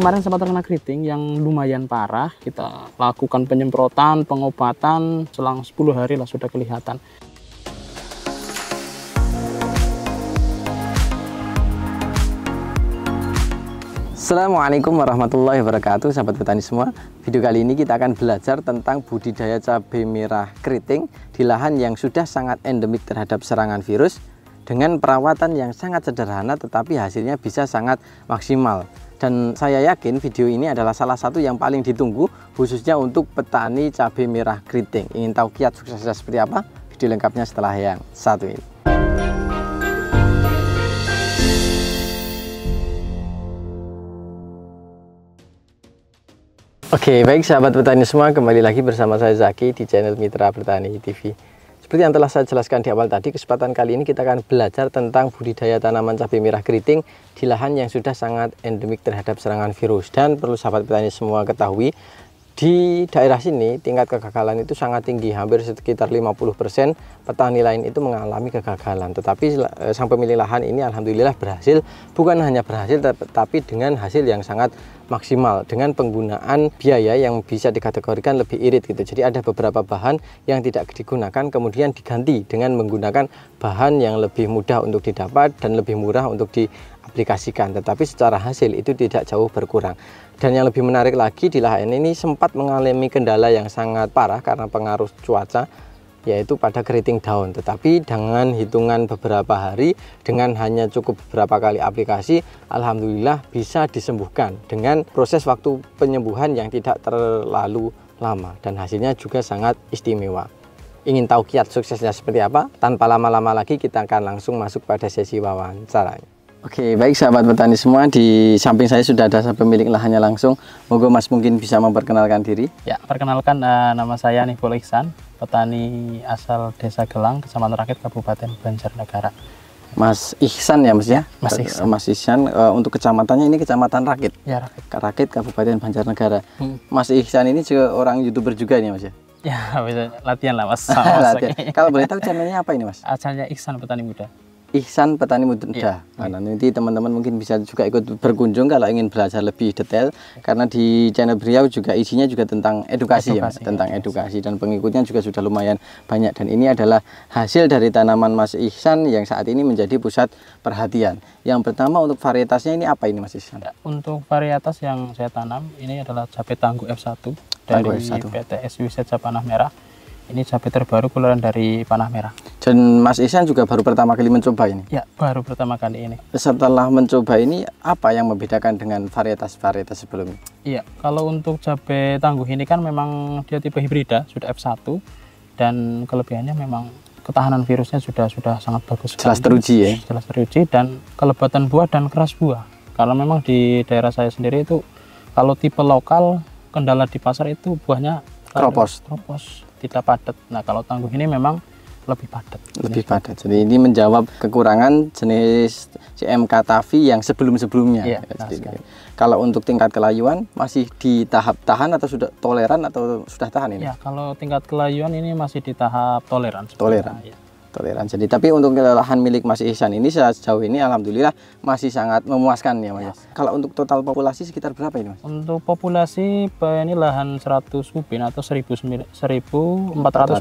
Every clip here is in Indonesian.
kemarin sempat terkena keriting yang lumayan parah. Kita lakukan penyemprotan, pengobatan, selang 10 hari lah sudah kelihatan. Assalamualaikum warahmatullahi wabarakatuh, sahabat petani semua. Video kali ini kita akan belajar tentang budidaya cabai merah keriting di lahan yang sudah sangat endemik terhadap serangan virus dengan perawatan yang sangat sederhana tetapi hasilnya bisa sangat maksimal. Dan saya yakin video ini adalah salah satu yang paling ditunggu khususnya untuk petani cabai merah keriting. Ingin tahu kiat suksesnya seperti apa? Video lengkapnya setelah yang satu ini. Oke, baik sahabat petani semua, kembali lagi bersama saya Zaki di channel Mitra Bertani TV. Seperti yang telah saya jelaskan di awal tadi, kesempatan kali ini kita akan belajar tentang budidaya tanaman cabai merah keriting di lahan yang sudah sangat endemik terhadap serangan virus. Dan perlu sahabat petani semua ketahui, di daerah sini tingkat kegagalan itu sangat tinggi, hampir sekitar 50% petani lain itu mengalami kegagalan. Tetapi sang pemilik lahan ini alhamdulillah berhasil, bukan hanya berhasil tetapi dengan hasil yang sangat maksimal dengan penggunaan biaya yang bisa dikategorikan lebih irit gitu. Jadi ada beberapa bahan yang tidak digunakan kemudian diganti dengan menggunakan bahan yang lebih mudah untuk didapat dan lebih murah untuk diaplikasikan, tetapi secara hasil itu tidak jauh berkurang. Dan yang lebih menarik lagi, di lahan ini sempat mengalami kendala yang sangat parah karena pengaruh cuaca, yaitu pada keriting daun. Tetapi dengan hitungan beberapa hari, dengan hanya cukup beberapa kali aplikasi, alhamdulillah bisa disembuhkan dengan proses waktu penyembuhan yang tidak terlalu lama dan hasilnya juga sangat istimewa. Ingin tahu kiat suksesnya seperti apa? Tanpa lama-lama lagi kita akan langsung masuk pada sesi wawancaranya. Oke, baik sahabat petani semua, di samping saya sudah ada pemilik lahannya langsung. Moga Mas mungkin bisa memperkenalkan diri. Ya, perkenalkan nama saya Nihbul Ihsan, petani asal Desa Gelang, Kecamatan Rakit, Kabupaten Banjarnegara. Mas Ihsan ya Mas ya? Mas Ihsan. Mas Ihsan, untuk kecamatannya ini Kecamatan Rakit. Ya, Rakit. Rakit, Kabupaten Banjarnegara. Mas Ihsan ini juga orang YouTuber juga nih Mas ya? Ya, bisa latihan lah Mas. Latihan. Kalau boleh tahu channelnya apa ini Mas? Asalnya Ihsan Petani Muda. Ihsan Petani Muda. Ya. Nah, nanti teman-teman mungkin bisa juga ikut berkunjung kalau ingin belajar lebih detail, karena di channel beliau juga isinya juga tentang edukasi ya Mas, tentang edukasi, dan pengikutnya juga sudah lumayan banyak. Dan ini adalah hasil dari tanaman Mas Ihsan yang saat ini menjadi pusat perhatian. Yang pertama untuk varietasnya ini apa ini Mas Ihsan? Untuk varietas yang saya tanam ini adalah cabai tangguh F1 dari PT SWZ Panah Merah. Ini cabai terbaru keluaran dari Panah Merah. Dan Mas Ihsan juga baru pertama kali mencoba ini? Ya, baru pertama kali ini. Setelah mencoba ini, apa yang membedakan dengan varietas-varietas sebelumnya? Iya, kalau untuk cabai tangguh ini kan memang dia tipe hibrida, sudah F1. Dan kelebihannya memang ketahanan virusnya sudah sangat bagus. Jelas teruji ya? Jelas teruji, dan kelebatan buah dan keras buah. Kalau memang di daerah saya sendiri itu, kalau tipe lokal, kendala di pasar itu buahnya Kropos, tidak padat. Nah, kalau tangguh ini memang lebih padat. Lebih padat. Jadi ini menjawab kekurangan jenis CMK Tavi yang sebelum-sebelumnya. Iya, kalau untuk tingkat kelayuan masih di tahap tahan atau sudah toleran atau sudah tahan ini? Ya, kalau tingkat kelayuan ini masih di tahap toleran. Toleran. Ya. Toleran. Jadi tapi untuk lahan milik Mas Ihsan ini sejauh ini alhamdulillah masih sangat memuaskan ya Mas. Yes. Kalau untuk total populasi sekitar berapa ini Mas? Untuk populasi ini lahan 100 ubin atau 1400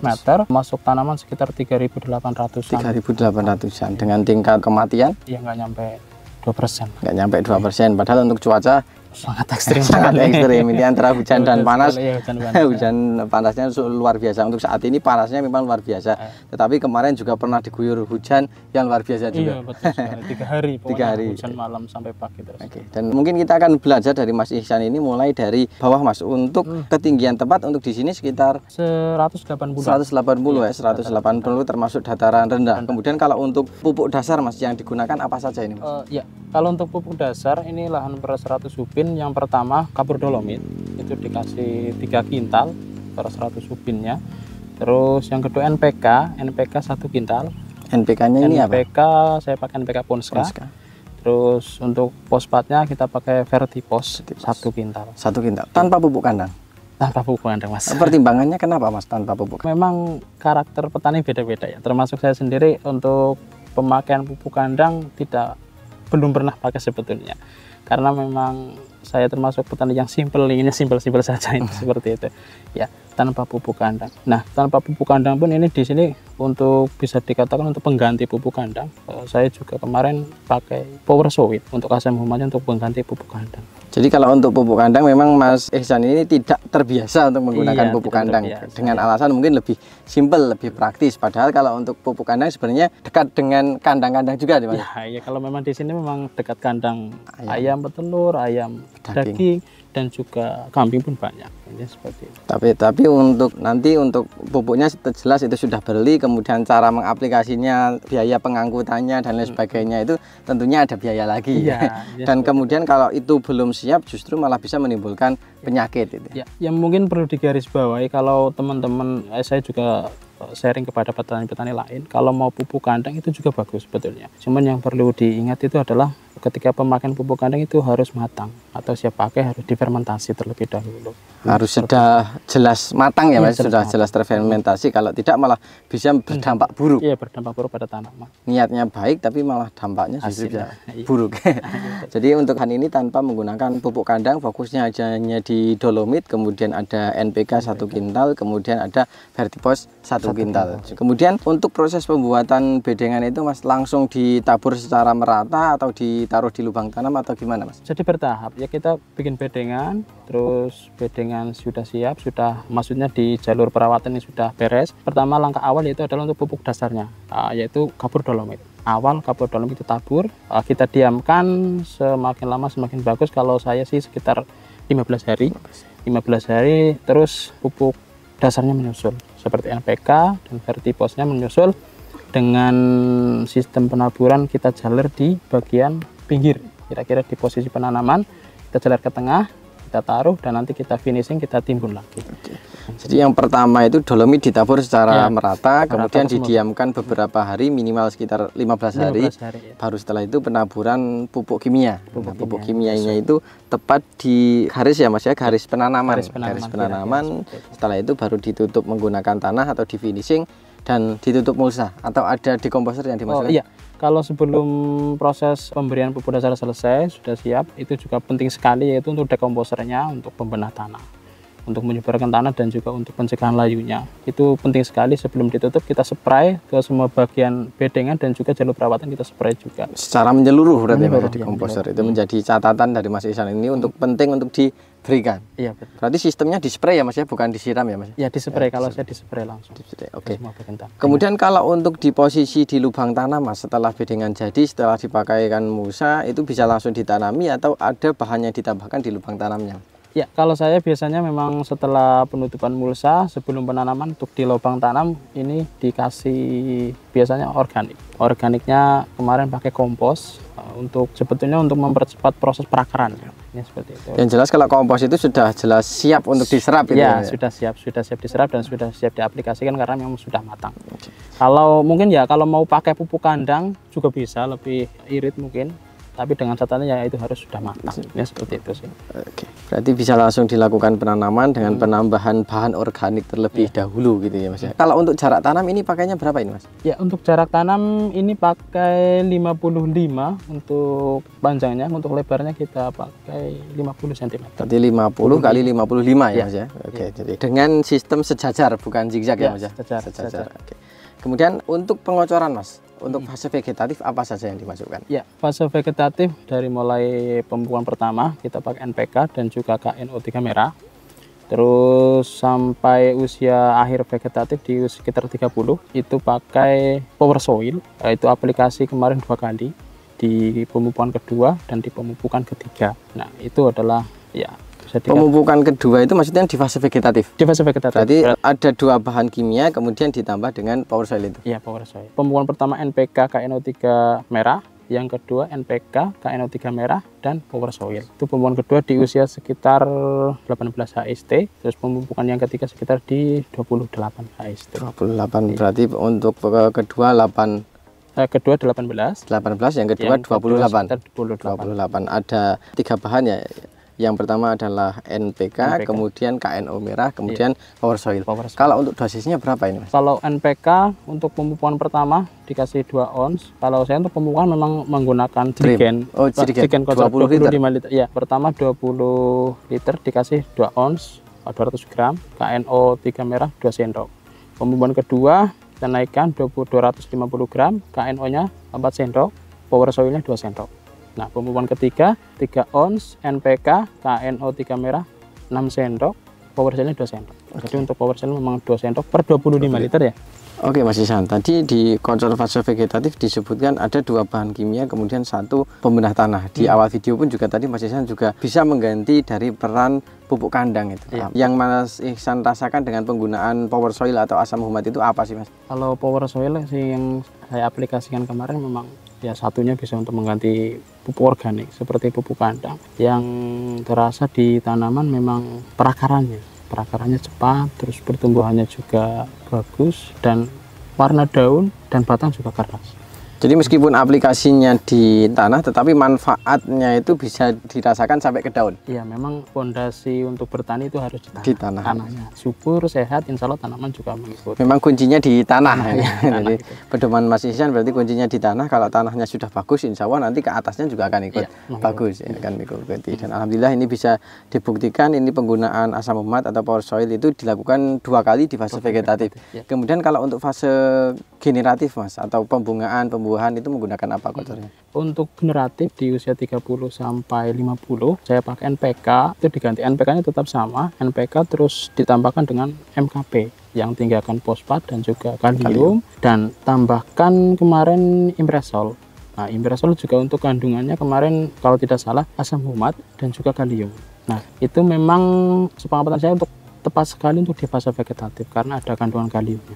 meter, masuk tanaman sekitar 3.800-an. 3.800-an dengan tingkat kematian? Ya, nggak nyampe 2%. Nggak nyampe 2%. Padahal untuk cuaca sangat ekstrim. Sangat ekstrim. Ini antara hujan dan panas. Ya, hujan panasnya luar biasa. Untuk saat ini panasnya memang luar biasa. Tetapi kemarin juga pernah diguyur hujan yang luar biasa juga. Iya, betul sekali. 3 hari. 3 hari. Hujan malam sampai pagi terus. Oke. Dan mungkin kita akan belajar dari Mas Ihsan ini mulai dari bawah Mas. Untuk ketinggian tempat untuk di sini sekitar 180. 180 ya, 180 termasuk dataran rendah. Kemudian kalau untuk pupuk dasar Mas yang digunakan apa saja ini Mas? Ya, kalau untuk pupuk dasar ini lahan per 100 ubin. Yang pertama kapur dolomit itu dikasih 3 kintal per 100 ubinnya. Terus yang kedua NPK 1 kintal. NPK-nya ini apa? NPK saya pakai NPK Ponska. Terus untuk fosfatnya kita pakai Vertipos 1 kintal. 1 kintal tanpa pupuk kandang. Tanpa pupuk kandang Mas. Pertimbangannya kenapa Mas tanpa pupuk? Memang karakter petani beda-beda ya. Termasuk saya sendiri untuk pemakaian pupuk kandang belum pernah pakai sebetulnya. karena memang saya termasuk petani yang simple, inginnya simpel-simpel saja itu seperti itu ya, tanpa pupuk kandang. Nah, tanpa pupuk kandang pun ini di sini untuk bisa dikatakan untuk pengganti pupuk kandang. Saya juga kemarin pakai Power Soil untuk asam humannya untuk pengganti pupuk kandang. Jadi kalau untuk pupuk kandang memang Mas Ihsan ini tidak terbiasa untuk menggunakan pupuk kandang dengan alasan mungkin lebih simpel, lebih praktis. Padahal kalau untuk pupuk kandang sebenarnya dekat dengan kandang-kandang juga, Mas. Ya, kalau memang di sini memang dekat kandang ayam petelur, ayam daging dan juga kambing pun banyak. Ini seperti itu. Tapi untuk nanti untuk pupuknya jelas itu sudah beli, kemudian cara mengaplikasinya, biaya pengangkutannya dan lain sebagainya itu tentunya ada biaya lagi. Dan kemudian kalau itu belum siap justru malah bisa menimbulkan penyakit itu. Ya, yang mungkin perlu digarisbawahi kalau teman-teman, saya juga sharing kepada petani-petani lain, kalau mau pupuk kandang itu juga bagus sebetulnya. Cuman yang perlu diingat itu adalah ketika pemakaian pupuk kandang itu harus matang atau siap pakai harus difermentasi terlebih dahulu. Harus sudah jelas matang ya, Mas, sudah jelas terfermentasi, kalau tidak malah bisa berdampak buruk. Iya, berdampak buruk pada tanaman. Niatnya baik tapi malah dampaknya justru bisa buruk. Jadi untuk hari ini tanpa menggunakan pupuk kandang, fokusnya hanya di dolomit, kemudian ada NPK 1 kintal, kemudian ada Vertipos 1 kintal. Kemudian untuk proses pembuatan bedengan itu, Mas, langsung ditabur secara merata atau ditaruh di lubang tanam atau gimana, Mas? Jadi bertahap ya, kita bikin bedengan, terus bedengan sudah siap, sudah maksudnya di jalur perawatan ini sudah beres. Pertama langkah awal yaitu adalah untuk pupuk dasarnya, yaitu kapur dolomit. Awal kapur dolomit itu tabur, kita diamkan semakin lama semakin bagus. Kalau saya sih sekitar 15 hari. 15 hari terus pupuk dasarnya menyusul seperti NPK dan Vertiposnya menyusul dengan sistem penaburan kita jalar di bagian pinggir, kira-kira di posisi penanaman kita jalar ke tengah, kita taruh dan nanti kita finishing, kita timbun lagi. Jadi yang pertama itu dolomit ditabur secara merata, kemudian didiamkan beberapa hari, minimal sekitar 15 hari, baru setelah itu penaburan pupuk kimia. Pupuk kimianya itu tepat di garis ya, Mas ya, garis penanaman. Garis penanaman. Setelah itu baru ditutup menggunakan tanah atau di finishing dan ditutup mulsa atau ada dekomposer yang dimasukkan. Iya. Kalau sebelum proses pemberian pupuk dasar selesai, sudah siap, itu juga penting sekali yaitu untuk dekomposernya, untuk pembenah tanah, untuk menyebarkan tanah dan juga untuk pencegahan layunya. Itu penting sekali. Sebelum ditutup kita spray ke semua bagian bedengan dan juga jalur perawatan kita spray juga. Secara menyeluruh berarti Mas, dekomposer itu menjadi catatan dari Mas Ihsan ini untuk penting untuk diberikan. Iya, betul. Berarti sistemnya di spray ya, Mas ya, bukan disiram ya, Mas? Ya, di spray. Kalau saya di spray langsung. Oke. Kemudian kalau untuk di posisi di lubang tanam, Mas, setelah bedengan jadi, setelah dipakaikan mulsa, itu bisa langsung ditanami atau ada bahannya ditambahkan di lubang tanamnya? Ya, kalau saya biasanya memang setelah penutupan mulsa sebelum penanaman untuk di lubang tanam ini dikasih biasanya organik. Organiknya kemarin pakai kompos untuk sebetulnya untuk mempercepat proses perakaran. Ya, seperti itu. Yang jelas kalau kompos itu sudah jelas siap untuk diserap itu ya, sudah siap diserap dan sudah siap diaplikasikan karena memang sudah matang. Kalau mungkin ya kalau mau pakai pupuk kandang juga bisa, lebih irit mungkin. Tapi dengan catatan ya itu harus sudah matang. Ya, seperti itu sih. Oke. Berarti bisa langsung dilakukan penanaman dengan penambahan bahan organik terlebih dahulu gitu ya, Mas ya. Kalau untuk jarak tanam ini pakainya berapa ini, Mas? Ya, untuk jarak tanam ini pakai 55 untuk panjangnya, untuk lebarnya kita pakai 50 cm. Berarti 50 kali 55 ya, Mas ya. Oke, jadi dengan sistem sejajar bukan zigzag ya, Mas ya. Sejajar. Oke. Kemudian untuk pengocoran, Mas, untuk fase vegetatif apa saja yang dimasukkan? Ya, fase vegetatif dari mulai pemupukan pertama kita pakai NPK dan juga KNO3 merah. Terus sampai usia akhir vegetatif di sekitar 30 itu pakai Power Soil, itu aplikasi kemarin 2 kali di pemupukan kedua dan di pemupukan ketiga. Nah, itu adalah ya pemupukan kedua itu maksudnya di fase vegetatif? Di fase vegetatif. Berarti ada 2 bahan kimia kemudian ditambah dengan Power Soil itu? Iya, Power Soil. Pemupukan pertama NPK KNO3 merah, yang kedua NPK KNO3 merah dan Power Soil. Itu pemupukan kedua di usia sekitar 18 HST, terus pemupukan yang ketiga sekitar di 28 HST. 28 berarti untuk kedua 8 kedua 18, yang kedua 28. 28. 28. Ada 3 bahan ya. Yang pertama adalah NPK, kemudian KNO merah, kemudian Power Soil. Kalau untuk dosisnya berapa ini, Mas? Kalau NPK untuk pemupukan pertama dikasih 2 ons. Kalau saya untuk pemupukan memang menggunakan jerigen. Oh, jerigen 25 liter. Ya, pertama 20 liter dikasih 2 ons, 200 gram, KNO 3 merah 2 sendok. Pemupukan kedua kita naikkan 250 gram, KNO-nya 4 sendok, Power Soil-nya 2 sendok. Nah, pemupukan ketiga 3 ons, NPK, KNO 3 merah 6 sendok, Power Soil-nya 2 sendok. Jadi untuk Power Soil memang 2 sendok per 25 liter ya. Oke Mas Ihsan, tadi di konservasi vegetatif disebutkan ada 2 bahan kimia, kemudian 1 pembedah tanah. Di awal video pun juga tadi Mas Ihsan juga bisa mengganti dari peran pupuk kandang itu. Yang Mas Ihsan rasakan dengan penggunaan Power Soil atau asam humat itu apa sih, Mas? Kalau Power Soil sih yang saya aplikasikan kemarin memang ya satunya bisa untuk mengganti pupuk organik seperti pupuk kandang. Yang terasa di tanaman memang perakarannya cepat, terus pertumbuhannya juga bagus, dan warna daun dan batang juga keras. Jadi meskipun aplikasinya di tanah, tetapi manfaatnya itu bisa dirasakan sampai ke daun. Iya, memang fondasi untuk bertani itu harus di tanah. Tanahnya subur, sehat, insya Allah tanaman juga mengikut. Memang kuncinya di tanah. Ya. Jadi gitu. pedoman Mas Ihsan berarti kuncinya di tanah. Kalau tanahnya sudah bagus, insya Allah nanti ke atasnya juga akan ikut bagus. Ya, akan ikuti. Dan alhamdulillah ini bisa dibuktikan ini penggunaan asam humat atau Power Soil itu dilakukan 2 kali di fase vegetatif. Kemudian kalau untuk fase generatif, Mas, atau pembungaan itu menggunakan apa kotornya? Untuk generatif di usia 30 sampai 50 saya pakai NPK, itu diganti NPK-nya tetap sama, NPK terus ditambahkan dengan MKP yang tinggalkan fosfat dan juga kalium, dan tambahkan kemarin Impresol. Nah, Impresol juga untuk kandungannya kemarin kalau tidak salah asam humat dan juga kalium. Nah, itu memang sepengetahuan saya untuk tepat sekali untuk di fase vegetatif karena ada kandungan kaliumnya.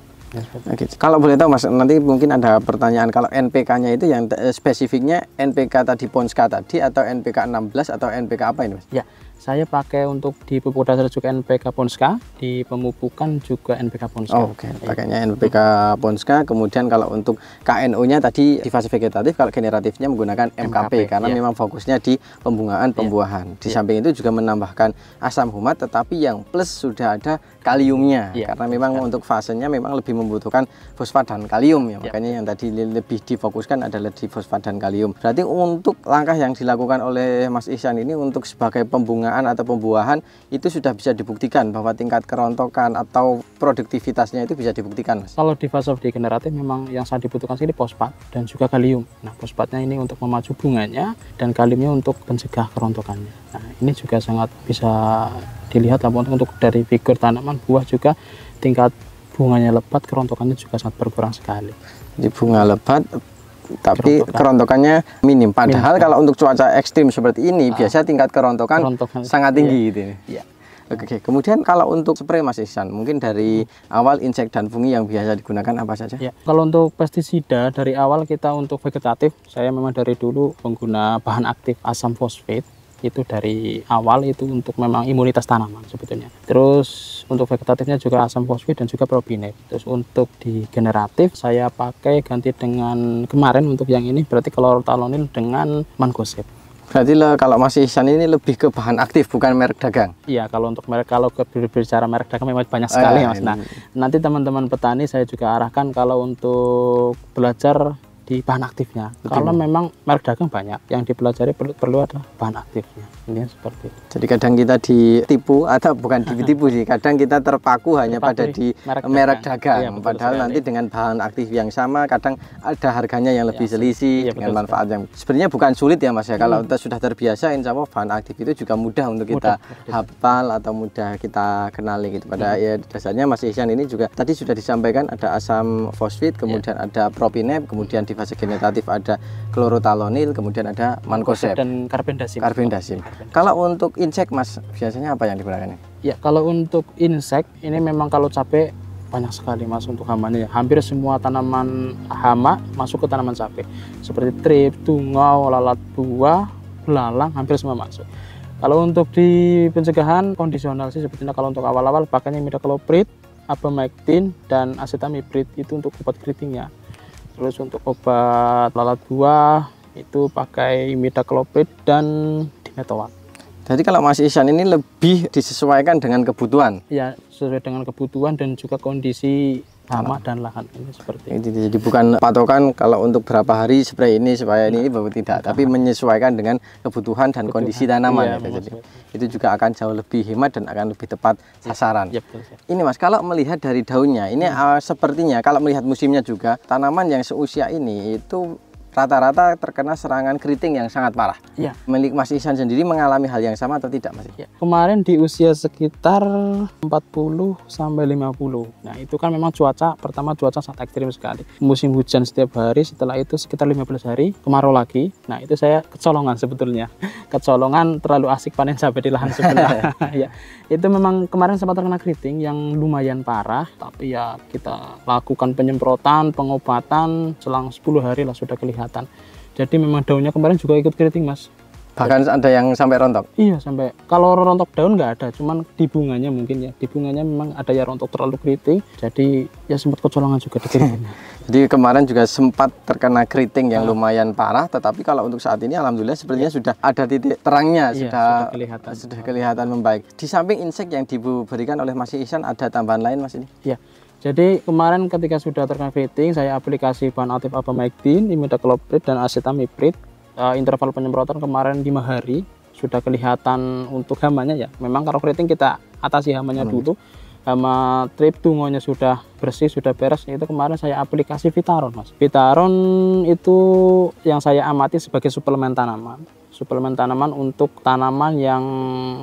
Oke. Kalau boleh tahu Mas, nanti mungkin ada pertanyaan, kalau NPK-nya itu yang spesifiknya NPK tadi Ponska tadi atau NPK 16 atau NPK apa ini, Mas? Ya, saya pakai untuk di pupuk dasar juga NPK Ponska, di pemupukan juga NPK Ponska. Oh, oke, pakainya NPK Ponska. Kemudian kalau untuk KNO-nya tadi di fase vegetatif, kalau generatifnya menggunakan MKP karena memang fokusnya di pembungaan pembuahan. Di samping itu juga menambahkan asam humat, tetapi yang plus sudah ada kaliumnya karena memang untuk fasenya memang lebih membutuhkan fosfat dan kalium ya. Makanya yang tadi lebih difokuskan adalah di fosfat dan kalium. Berarti untuk langkah yang dilakukan oleh Mas Ihsan ini untuk sebagai pembungaan atau pembuahan itu sudah bisa dibuktikan bahwa tingkat kerontokan atau produktivitasnya itu bisa dibuktikan, Mas. Kalau di fase degeneratif memang yang sangat dibutuhkan sini fosfat dan juga kalium. Nah, fosfatnya ini untuk memacu bunganya dan kaliumnya untuk mencegah kerontokannya. Nah, ini juga sangat bisa dilihat untuk dari figur tanaman, buah juga tingkat bunganya lebat, kerontokannya juga sangat berkurang sekali. Di bunga lebat tapi kerontokannya minim. Padahal kalau untuk cuaca ekstrim seperti ini biasa tingkat kerontokan sangat tinggi gitu. Iya. Oke, kemudian kalau untuk spray Mas Ihsan, mungkin dari awal insek dan fungi yang biasa digunakan apa saja? Ya, kalau untuk pestisida dari awal kita untuk vegetatif, saya memang dari dulu pengguna bahan aktif asam fosfat. Itu dari awal itu untuk memang imunitas tanaman sebetulnya. Terus untuk vegetatifnya juga asam fosfat dan juga propinef. Terus untuk di generatif saya pakai ganti dengan kemarin untuk yang ini berarti klorotalonil dengan mancozeb. Berarti kalau Mas Ihsan ini lebih ke bahan aktif bukan merek dagang. Iya, kalau untuk merek, kalau berbicara merek dagang memang banyak sekali Mas. Nah, nanti teman-teman petani saya juga arahkan kalau untuk belajar di bahan aktifnya. Kalau memang merek dagang banyak, yang dipelajari perlu ada bahan aktifnya. Ini seperti itu. Jadi kadang kita ditipu atau bukan ditipu sih, kadang kita terpaku hanya pada di merek dagang. Ya, padahal nanti dengan bahan aktif yang sama, kadang ada harganya yang lebih selisih dengan manfaat yang sebenarnya bukan sulit ya Mas ya. Kalau kita sudah terbiasa, insya Allah bahan aktif itu juga mudah untuk kita hafal atau mudah kita kenali gitu. Pada ya dasarnya Mas Ihsan ini juga tadi sudah disampaikan ada asam fosfat, kemudian ada propinef, kemudian di fase generatif ada klorotalonil, kemudian ada mancozeb dan karbendasim. Kalau untuk insek Mas, biasanya apa yang digunakan? Ya, kalau untuk insek ini memang kalau cabai banyak sekali Mas untuk hamanya. Hampir semua tanaman hama masuk ke tanaman cabai. Seperti trip, tungau, lalat buah, belalang, hampir semua masuk. Kalau untuk di pencegahan kondisional sih sebetulnya kalau untuk awal-awal pakainya imidacloprid, abamectin dan acetamiprid itu untuk obat keritingnya. Terus untuk obat lalat buah itu pakai imidacloprid dan dimetoat. Jadi kalau Mas Ihsan ini lebih disesuaikan dengan kebutuhan. Ya, sesuai dengan kebutuhan dan juga kondisi hama dan lahan ini seperti itu. Jadi bukan patokan kalau untuk berapa hari spray ini supaya ini bahwa tidak, tapi menyesuaikan dengan kebutuhan dan kondisi tanaman. Iya, Jadi itu juga akan jauh lebih hemat dan akan lebih tepat sasaran. Ya, betul, ini Mas, kalau melihat dari daunnya ini sepertinya kalau melihat musimnya juga tanaman yang seusia ini itu rata-rata terkena serangan keriting yang sangat parah. Ya. Milik Mas Ihsan sendiri mengalami hal yang sama atau tidak, Mas? Ya. Kemarin di usia sekitar 40 sampai 50. Nah, itu kan memang pertama cuaca sangat ekstrim sekali. Musim hujan setiap hari, setelah itu sekitar 15 hari kemarau lagi. Nah, itu saya kecolongan sebetulnya. Kecolongan terlalu asik panen cabai di lahan sebelah. Ya. Itu memang kemarin sempat terkena keriting yang lumayan parah, tapi ya kita lakukan penyemprotan, pengobatan selang 10 hari lah sudah kelihatan. Jadi memang daunnya kemarin juga ikut keriting, Mas. Bahkan ada yang sampai rontok? Iya, sampai. Kalau rontok daun nggak ada, cuman di bunganya mungkin ya. Di bunganya memang ada ya rontok terlalu keriting, jadi ya sempat kecolongan juga di keritingnya. Jadi kemarin juga sempat terkena keriting yang lumayan parah, tetapi kalau untuk saat ini alhamdulillah sepertinya sudah ada titik terangnya, sudah kelihatan membaik. Di samping insek yang diberikan oleh Mas Ihsan, ada tambahan lain, Mas, ini? Iya. Jadi kemarin ketika sudah terkena keriting, saya aplikasi bahan aktif abamectin, imidacloprid dan acetamiprid. Interval penyemprotan kemarin 5 hari sudah kelihatan untuk hamanya ya. Memang kalau keriting kita atasi hamanya dulu. Hama trip tungonya sudah bersih, sudah beres. Itu kemarin saya aplikasi Vitaron, Mas. Vitaron itu yang saya amati sebagai suplemen tanaman. Suplemen tanaman untuk tanaman yang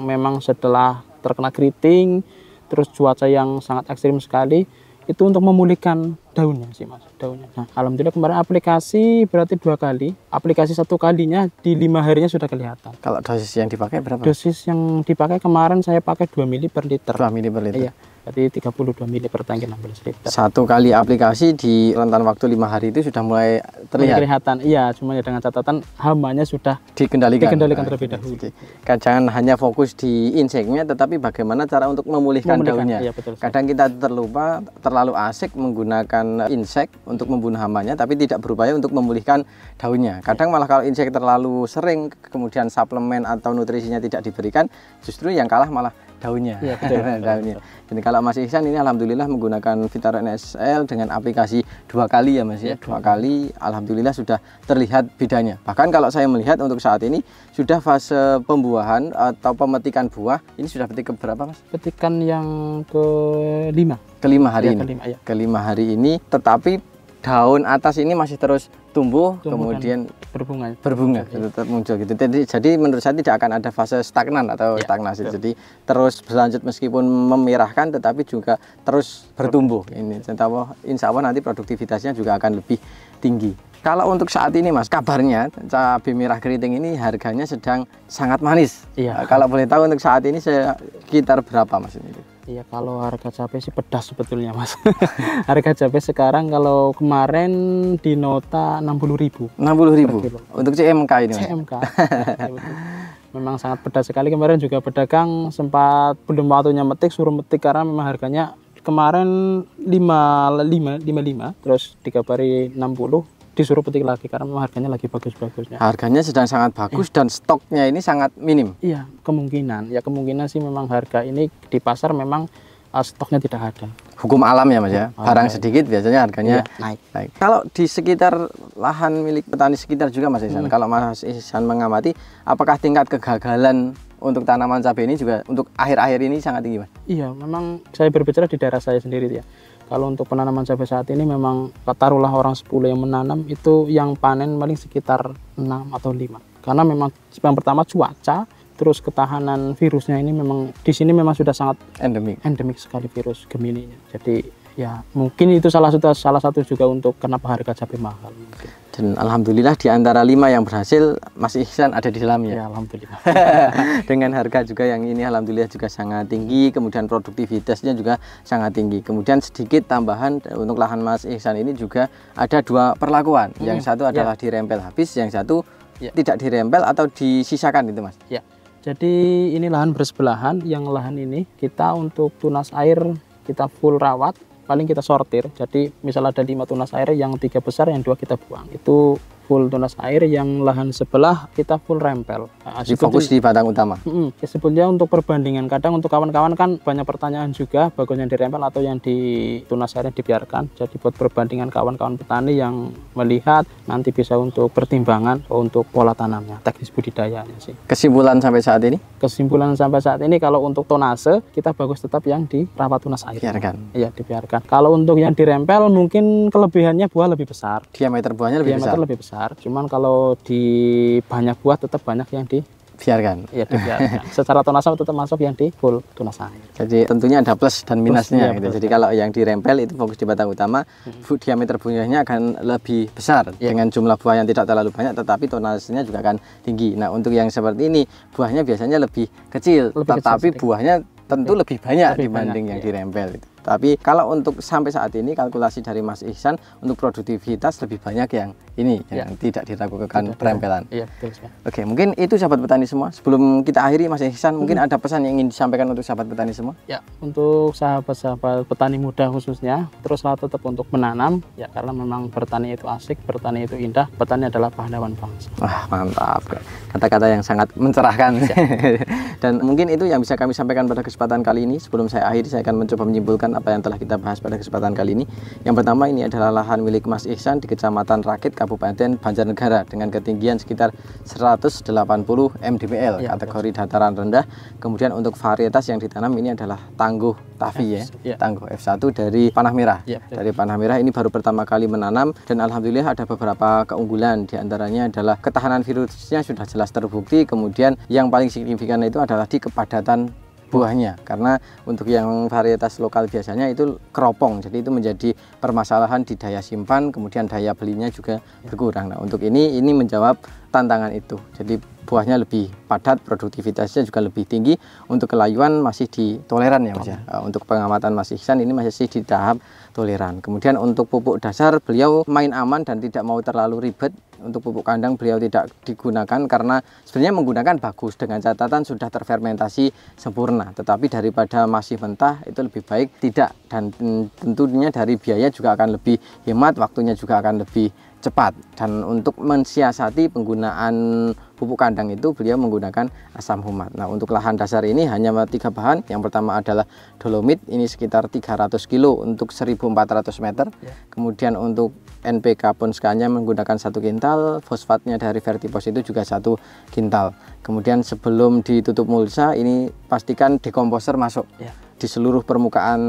memang setelah terkena keriting, terus cuaca yang sangat ekstrim sekali, itu untuk memulihkan daunnya sih, Mas, daunnya. Nah, alhamdulillah kemarin aplikasi berarti 2 kali. Aplikasi 1 kalinya di 5 harinya sudah kelihatan. Kalau dosis yang dipakai berapa? Dosis yang dipakai kemarin saya pakai 2 ml per liter. 2 ml per liter. Iya. Berarti 32 ml per tangki 16 liter. 1 kali aplikasi di rentan waktu 5 hari itu sudah mulai terlihat. Kelihatan, iya, cuma ya dengan catatan hamanya sudah dikendalikan terlebih dahulu. Jangan hanya fokus di inseknya, tetapi bagaimana cara untuk memulihkan daunnya. Iya, betul, kadang kita terlupa, terlalu asik menggunakan insek untuk membunuh hamanya, tapi tidak berupaya untuk memulihkan daunnya. Kadang malah kalau insek terlalu sering, kemudian suplemen atau nutrisinya tidak diberikan, justru yang kalah malah daunnya. Ya, betul, daunnya. Jadi kalau Mas Ihsan ini alhamdulillah menggunakan Vitaron SL dengan aplikasi 2 kali ya, Mas ya. 2 kali alhamdulillah sudah terlihat bedanya. Bahkan kalau saya melihat untuk saat ini sudah fase pembuahan atau pemetikan buah, ini sudah petik ke berapa, Mas? Petikan yang ke-5. Ke-5 hari ya, ini. Ya. Ke-5 hari ini, tetapi daun atas ini masih terus tumbuh kemudian berbunga tetap muncul gitu. Jadi menurut saya tidak akan ada fase stagnan atau stagnasi. Jadi terus berlanjut meskipun memerahkan, tetapi juga terus bertumbuh. Ini insya Allah nanti produktivitasnya juga akan lebih tinggi. Kalau untuk saat ini, Mas, kabarnya cabai merah keriting ini harganya sedang sangat manis. Iya. Kalau boleh tahu untuk saat ini sekitar berapa, Mas, ini? Iya, kalau harga cabai sih pedas sebetulnya, Mas. Harga cabai sekarang kalau kemarin di nota 60.000. 60.000 untuk CMK ini, Mas? CMK. Ya, memang sangat pedas sekali. Kemarin juga pedagang sempat belum waktunya metik, suruh metik karena memang harganya kemarin 55, terus dikabari 60. Disuruh petik lagi karena memang harganya lagi bagus-bagusnya. Harganya sedang sangat bagus dan stoknya ini sangat minim. Iya, kemungkinan sih memang harga ini di pasar memang stoknya tidak ada. Hukum alam ya, Mas ya. Barang sedikit biasanya harganya naik. Kalau di sekitar lahan milik petani sekitar juga, Mas Ihsan, kalau Mas Ihsan mengamati, apakah tingkat kegagalan untuk tanaman cabai ini juga untuk akhir-akhir ini sangat tinggi, Mas? Iya, memang saya berbicara di daerah saya sendiri ya. Kalau untuk penanaman cabai saat ini memang taruhlah orang 10 yang menanam itu yang panen paling sekitar 6 atau 5. Karena memang yang pertama cuaca, terus ketahanan virusnya ini memang di sini memang sudah sangat endemik sekali virus Gemininya. Jadi ya mungkin itu salah satu juga untuk kenapa harga cabai mahal. Dan alhamdulillah di antara 5 yang berhasil, Mas Ihsan ada di dalamnya. Ya, alhamdulillah. Dengan harga juga yang ini alhamdulillah juga sangat tinggi, kemudian produktivitasnya juga sangat tinggi. Kemudian sedikit tambahan untuk lahan Mas Ihsan ini juga ada 2 perlakuan. Yang satu adalah dirempel habis, yang satu tidak dirempel atau disisakan itu, Mas. Ya. Jadi ini lahan bersebelahan, yang lahan ini kita untuk tunas air kita full rawat. Paling kita sortir, jadi misal ada 5 tunas air, yang 3 besar, yang 2 kita buang. Itu full tunas air, yang lahan sebelah kita full rempel. Jadi fokus di batang utama. Sebetulnya untuk perbandingan, kadang untuk kawan-kawan kan banyak pertanyaan juga, bagus yang dirempel atau yang di tunas airnya dibiarkan. Jadi buat perbandingan kawan-kawan petani yang melihat, nanti bisa untuk pertimbangan untuk pola tanamnya, teknis budidayanya sih. Kesimpulan sampai saat ini? Kesimpulan sampai saat ini, kalau untuk tonase kita bagus tetap yang dirawat tunas air. Biarkan. Iya, dibiarkan. Kalau untuk yang dirempel mungkin kelebihannya buah lebih besar. Diameter buahnya lebih besar. Cuman kalau di banyak buah tetap banyak yang biarkan. Iya, dibiarkan. Secara tonase tetap masuk yang di full tunas air. Jadi tentunya ada plus dan minusnya gitu. Plus. Jadi kalau yang dirempel itu fokus di batang utama, diameter buahnya akan lebih besar dengan jumlah buah yang tidak terlalu banyak, tetapi tonasenya juga akan tinggi. Nah, untuk yang seperti ini buahnya biasanya lebih kecil, tetapi buahnya tentu lebih banyak dibanding yang dirempel itu. Tapi kalau untuk sampai saat ini kalkulasi dari Mas Ihsan untuk produktivitas lebih banyak yang ini yang tidak diragukan perempelan. Iya, betul. Oke, mungkin itu sahabat petani semua. Sebelum kita akhiri Mas Ihsan, mungkin ada pesan yang ingin disampaikan untuk sahabat petani semua? Ya, untuk sahabat-sahabat petani muda khususnya, teruslah tetap untuk menanam ya, karena memang bertani itu asik, bertani itu indah, petani adalah pahlawan bangsa. Wah, mantap. Kata-kata yang sangat mencerahkan. Dan mungkin itu yang bisa kami sampaikan pada kesempatan kali ini. Sebelum saya akhiri, saya akan mencoba menyimpulkan apa yang telah kita bahas pada kesempatan kali ini. Yang pertama, ini adalah lahan milik Mas Ihsan di Kecamatan Rakit, Kabupaten Banjarnegara dengan ketinggian sekitar 180 mdpl, kategori dataran rendah. Kemudian untuk varietas yang ditanam ini adalah Tangguh Tavi Tangguh F1 dari Panah Merah. Dari Panah Merah ini baru pertama kali menanam dan alhamdulillah ada beberapa keunggulan. Di antaranya adalah ketahanan virusnya sudah jelas terbukti. Kemudian yang paling signifikan itu adalah di kepadatan buahnya, karena untuk yang varietas lokal biasanya itu keropong, jadi itu menjadi permasalahan di daya simpan, kemudian daya belinya juga berkurang. Nah, untuk ini menjawab tantangan itu, jadi buahnya lebih padat, produktivitasnya juga lebih tinggi. Untuk kelayuan masih ditoleran ya Mas ya. Untuk pengamatan Mas Ihsan ini masih di tahap toleran. Kemudian untuk pupuk dasar beliau main aman dan tidak mau terlalu ribet. Untuk pupuk kandang beliau tidak digunakan karena sebenarnya menggunakan bagus dengan catatan sudah terfermentasi sempurna, tetapi daripada masih mentah itu lebih baik tidak, dan tentunya dari biaya juga akan lebih hemat, waktunya juga akan lebih cepat. Dan untuk mensiasati penggunaan pupuk kandang itu beliau menggunakan asam humat. Nah, untuk lahan dasar ini hanya 3 bahan. Yang pertama adalah dolomit, ini sekitar 300 kilo untuk 1400 meter. Kemudian untuk NPK Ponska-nya menggunakan 1 kintal, fosfatnya dari Vertipos itu juga 1 kintal. Kemudian sebelum ditutup mulsa ini pastikan dekomposer masuk di seluruh permukaan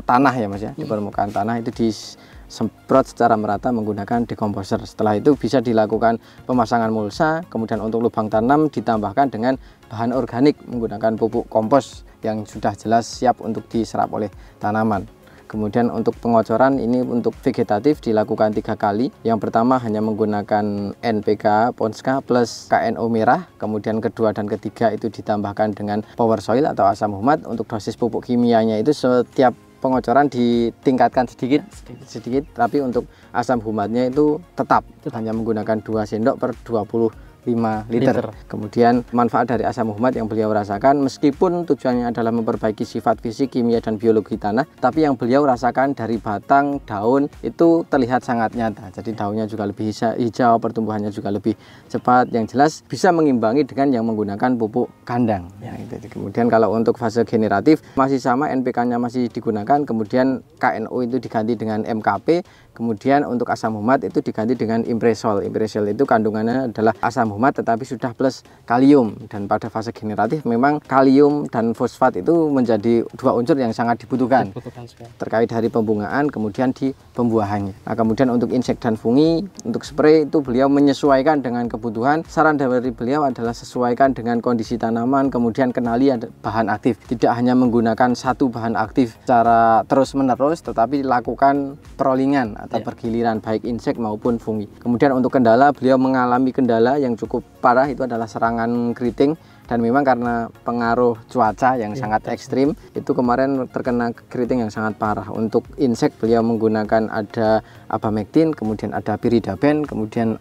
tanah ya Mas ya. Di permukaan tanah itu disemprot secara merata menggunakan dekomposer. Setelah itu bisa dilakukan pemasangan mulsa. Kemudian untuk lubang tanam ditambahkan dengan bahan organik menggunakan pupuk kompos yang sudah jelas siap untuk diserap oleh tanaman. Kemudian untuk pengocoran ini untuk vegetatif dilakukan 3 kali. Yang pertama hanya menggunakan NPK Ponska plus KNO merah. Kemudian kedua dan ketiga itu ditambahkan dengan power soil atau asam humat. Untuk dosis pupuk kimianya itu setiap pengocoran ditingkatkan sedikit, tapi untuk asam humatnya itu tetap hanya menggunakan 2 sendok per 25 liter. Kemudian manfaat dari asam humat yang beliau rasakan, meskipun tujuannya adalah memperbaiki sifat fisik, kimia dan biologi tanah, tapi yang beliau rasakan dari batang, daun itu terlihat sangat nyata. Jadi daunnya juga lebih hijau, pertumbuhannya juga lebih cepat. Yang jelas bisa mengimbangi dengan yang menggunakan pupuk kandang. Kemudian kalau untuk fase generatif masih sama, NPK-nya masih digunakan, kemudian KNO itu diganti dengan MKP. Kemudian untuk asam humat itu diganti dengan Impresol. Impresol itu kandungannya adalah asam humat tetapi sudah plus kalium, dan pada fase generatif memang kalium dan fosfat itu menjadi 2 unsur yang sangat dibutuhkan terkait dari pembungaan kemudian di pembuahannya. Nah, kemudian untuk insek dan fungi, untuk spray itu beliau menyesuaikan dengan kebutuhan. Saran dari beliau adalah sesuaikan dengan kondisi tanaman, kemudian kenali bahan aktif. Tidak hanya menggunakan 1 bahan aktif secara terus-menerus, tetapi lakukan perollingan atau pergiliran baik insek maupun fungi. Kemudian untuk kendala, beliau mengalami kendala yang cukup parah, itu adalah serangan keriting, dan memang karena pengaruh cuaca yang sangat ekstrim itu kemarin terkena keriting yang sangat parah. Untuk insek beliau menggunakan ada abamectin, kemudian ada piridaben, kemudian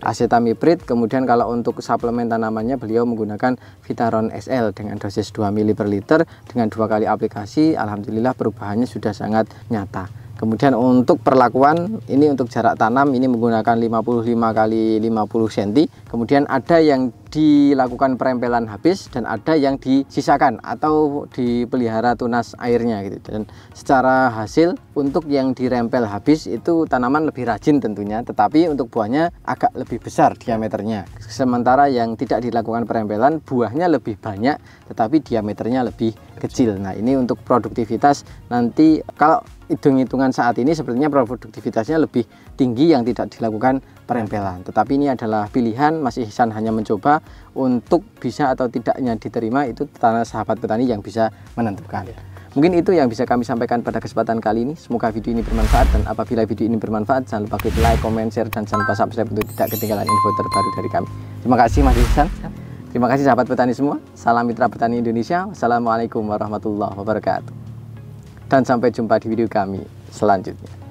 acetamiprid. Kemudian kalau untuk suplemen tanamannya beliau menggunakan Vitaron SL dengan dosis 2 ml per liter dengan 2 kali aplikasi. Alhamdulillah perubahannya sudah sangat nyata. Kemudian untuk perlakuan ini untuk jarak tanam ini menggunakan 55 kali 50 cm. Kemudian ada yang dilakukan perempelan habis dan ada yang disisakan atau dipelihara tunas airnya gitu. Dan secara hasil untuk yang dirempel habis itu tanaman lebih rajin tentunya, tetapi untuk buahnya agak lebih besar diameternya. Sementara yang tidak dilakukan perempelan buahnya lebih banyak tetapi diameternya lebih kecil. Nah, ini untuk produktivitas nanti kalau hitung-hitungan saat ini sepertinya produktivitasnya lebih tinggi yang tidak dilakukan perempelan. Tetapi ini adalah pilihan, Mas Ihsan hanya mencoba, untuk bisa atau tidaknya diterima itu tanah sahabat petani yang bisa menentukan. Mungkin itu yang bisa kami sampaikan pada kesempatan kali ini. Semoga video ini bermanfaat, dan apabila video ini bermanfaat jangan lupa klik like, comment, share, dan jangan lupa subscribe untuk tidak ketinggalan info terbaru dari kami. Terima kasih Mas Ihsan. Terima kasih sahabat petani semua. Salam mitra petani Indonesia. Wassalamualaikum warahmatullahi wabarakatuh. Dan sampai jumpa di video kami selanjutnya.